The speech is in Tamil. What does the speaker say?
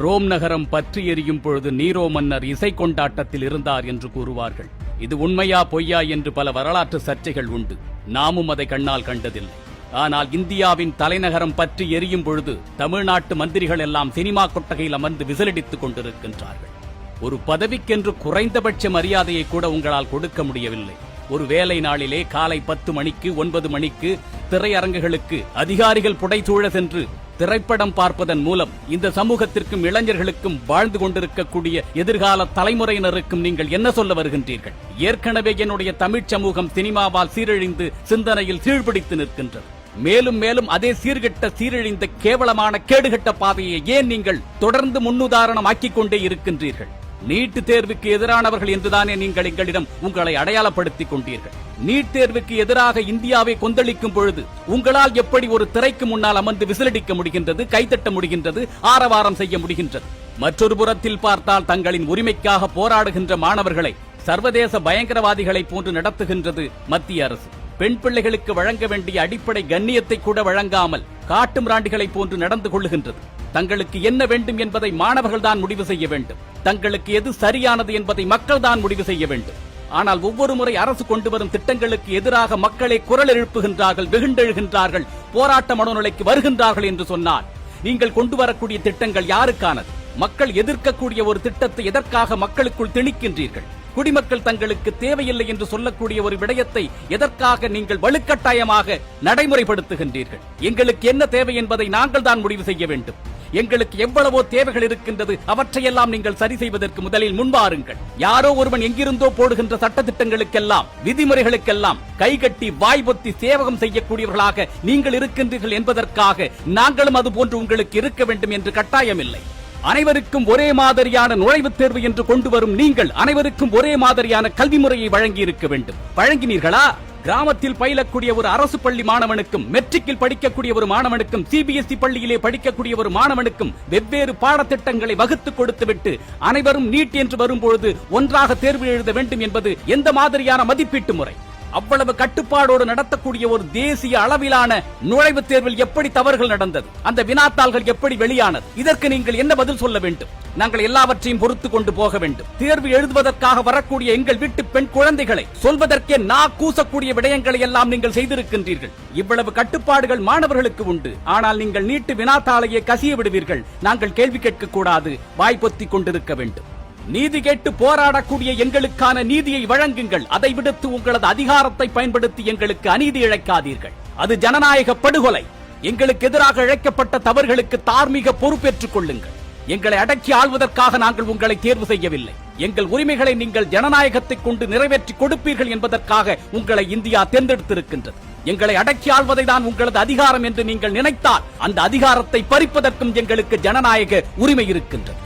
ரோம் நகரம் பற்றி எரியும் பொழுது நீரோ மன்னர் இசை கொண்டாட்டத்தில் இருந்தார் என்று கூறுவார்கள். இது உண்மையா பொய்யா என்று பல வரலாற்று சர்ச்சைகள் உண்டு. நாமும் அதை கண்ணால் கண்டதில்லை. ஆனால் இந்தியாவின் தலைநகரம் பற்றி எரியும் பொழுது தமிழ்நாட்டு மந்திரிகள் எல்லாம் சினிமா கொட்டகையில் அமர்ந்து விசிலடித்துக் கொண்டிருக்கின்றார்கள். ஒரு பதவிக்கென்று குறைந்தபட்ச மரியாதையை கூட உங்களால் கொடுக்க முடியவில்லை. ஒரு வேலை நாளிலே காலை 10 மணிக்கு 9 மணிக்கு திரையரங்குகளுக்கு அதிகாரிகள் புடைசூழ சென்று திரைப்படம் பார்ப்பதன் மூலம் இந்த சமூகத்திற்கும் இளைஞர்களுக்கும் வாழ்ந்து கொண்டிருக்கக்கூடிய எதிர்கால தலைமுறையினருக்கும் நீங்கள் என்ன சொல்ல வருகின்றீர்கள்? ஏற்கனவே என்னுடைய தமிழ் சமூகம் சினிமாவால் சீரழிந்து சிந்தனையில் சீழ்பிடித்து நிற்கின்றது. மேலும் மேலும் அதே சீர்கெட்ட சீரழிந்த கேவலமான கேடுகட்ட பாதையை ஏன் நீங்கள் தொடர்ந்து முன்னுதாரணம் ஆக்கிக் கொண்டே இருக்கின்றீர்கள்? நீட் தேர்வுக்கு எதிரானவர்கள் என்றுதானே நீங்கள் எங்களிடம் உங்களை அடையாளப்படுத்திக் கொண்டீர்கள். நீட் தேர்வுக்கு எதிராக இந்தியாவை கொந்தளிக்கும் பொழுது உங்களால் எப்படி ஒரு திரைக்கு முன்னால் அமர்ந்து விசிலடிக்க முடிகின்றது, கைத்தட்ட முடிகின்றது, ஆரவாரம் செய்ய முடிகின்றது? மற்றொரு புறத்தில் பார்த்தால் தங்களின் உரிமைக்காக போராடுகின்ற மாணவர்களை சர்வதேச பயங்கரவாதிகளை போன்று நடத்துகின்றது மத்திய அரசு. பெண் பிள்ளைகளுக்கு வழங்க வேண்டிய அடிப்படை கண்ணியத்தை கூட வழங்காமல் காட்டு மிராண்டிகளை போன்று நடந்து கொள்ளுகின்றது. தங்களுக்கு என்ன வேண்டும் என்பதை மாணவர்கள் தான் முடிவு செய்ய வேண்டும். தங்களுக்கு எது சரியானது என்பதை மக்கள் தான் முடிவு செய்ய வேண்டும். ஆனால் ஒவ்வொரு முறை அரசு கொண்டு வரும் திட்டங்களுக்கு எதிராக மக்களே குரல் எழுப்புகின்றார்கள், வெகுண்டெழுகின்றார்கள், போராட்ட மனோநிலைக்கு வருகின்றார்கள் என்று சொன்னால் நீங்கள் கொண்டு வரக்கூடிய திட்டங்கள் யாருக்கானது? மக்கள் எதிர்க்கக்கூடிய ஒரு திட்டத்தை எதற்காக மக்களுக்குள் திணிக்கின்றீர்கள்? குடிமக்கள் தங்களுக்கு தேவையில்லை என்று சொல்லக்கூடிய ஒரு விடயத்தை எதற்காக நீங்கள் வலுக்கட்டாயமாக நடைமுறைப்படுத்துகின்றீர்கள்? எங்களுக்கு என்ன தேவை என்பதை நாங்கள் தான் முடிவு செய்ய வேண்டும். எங்களுக்கு எவ்வளவோ தேவைகள் இருக்கின்றது. அவற்றையெல்லாம் நீங்கள் சரி செய்வதற்கு முதலில் முன்வாருங்கள். யாரோ ஒருவன் எங்கிருந்தோ போடுகின்ற சட்டத்திட்டங்களுக்கெல்லாம் விதிமுறைகளுக்கெல்லாம் கைகட்டி வாய்பொத்தி சேவகம் செய்யக்கூடியவர்களாக நீங்கள் இருக்கின்றீர்கள் என்பதற்காக நாங்களும் அதுபோன்று உங்களுக்கு இருக்க வேண்டும் என்று கட்டாயமில்லை. அனைவருக்கும் ஒரே மாதிரியான நுழைவுத் தேர்வு என்று கொண்டு வரும் நீங்கள் அனைவருக்கும் ஒரே மாதிரியான கல்வி முறையை வழங்கி இருக்க வேண்டும். வழங்கினீர்களா? கிராமத்தில் பயிலக்கூடிய ஒரு அரசு பள்ளி மாணவனுக்கும், மெட்ரிக்கில் படிக்கக்கூடிய ஒரு மாணவனுக்கும், சிபிஎஸ்இ பள்ளியிலே படிக்கக்கூடிய ஒரு மாணவனுக்கும் வெவ்வேறு பாடத்திட்டங்களை வகுத்து கொடுத்துவிட்டு அனைவரும் நீட் என்று வரும்பொழுது ஒன்றாக தேர்வு எழுத வேண்டும் என்பது எந்த மாதிரியான மதிப்பீட்டு முறை? அவ்வளவு கட்டுப்பாடோடு நடத்தக்கூடிய ஒரு தேசிய அளவிலான நுழைவுத் தேர்வில் எப்படி தவறுகள் நடந்தது? அந்த வினாத்தாள்கள் எப்படி வெளியானது? இதற்கு நீங்கள் என்ன பதில் சொல்ல வேண்டும்? நாங்கள் எல்லாவற்றையும் பொறுத்து கொண்டு போக வேண்டும். தேர்வு எழுதுவதற்காக வரக்கூடிய எங்கள் வீட்டு பெண் குழந்தைகளை சொல்வதற்கே கூசக்கூடிய விடயங்களை எல்லாம் நீங்கள் செய்திருக்கின்றீர்கள். இவ்வளவு கட்டுப்பாடுகள் மாணவர்களுக்கு உண்டு. ஆனால் நீங்கள் நீட்டு வினாத்தாளையே கசிய விடுவீர்கள். நாங்கள் கேள்வி கேட்க கூடாது, வாய்ப்பொத்திக் கொண்டிருக்க வேண்டும். நீதி கேட்டு போராடக்கூடிய எங்களுக்கான நீதியை வழங்குங்கள். அதை விடுத்து உங்களது அதிகாரத்தை பயன்படுத்தி எங்களுக்கு அநீதி இழைக்காதீர்கள். அது ஜனநாயக படுகொலை. எங்களுக்கு எதிராக இழைக்கப்பட்ட தவறுகளுக்கு தார்மீக பொறுப்பேற்றுக் கொள்ளுங்கள். எங்களை அடக்கி ஆள்வதற்காக நாங்கள் உங்களை தேர்வு செய்யவில்லை. எங்கள் உரிமைகளை நீங்கள் ஜனநாயகத்தை கொண்டு நிறைவேற்றி கொடுப்பீர்கள் என்பதற்காக உங்களை இந்தியா தேர்ந்தெடுத்திருக்கின்றது. எங்களை அடக்கி ஆள்வதை தான் உங்களது அதிகாரம் என்று நீங்கள் நினைத்தால் அந்த அதிகாரத்தை பறிப்பதற்கும் எங்களுக்கு ஜனநாயக உரிமை இருக்கின்றது.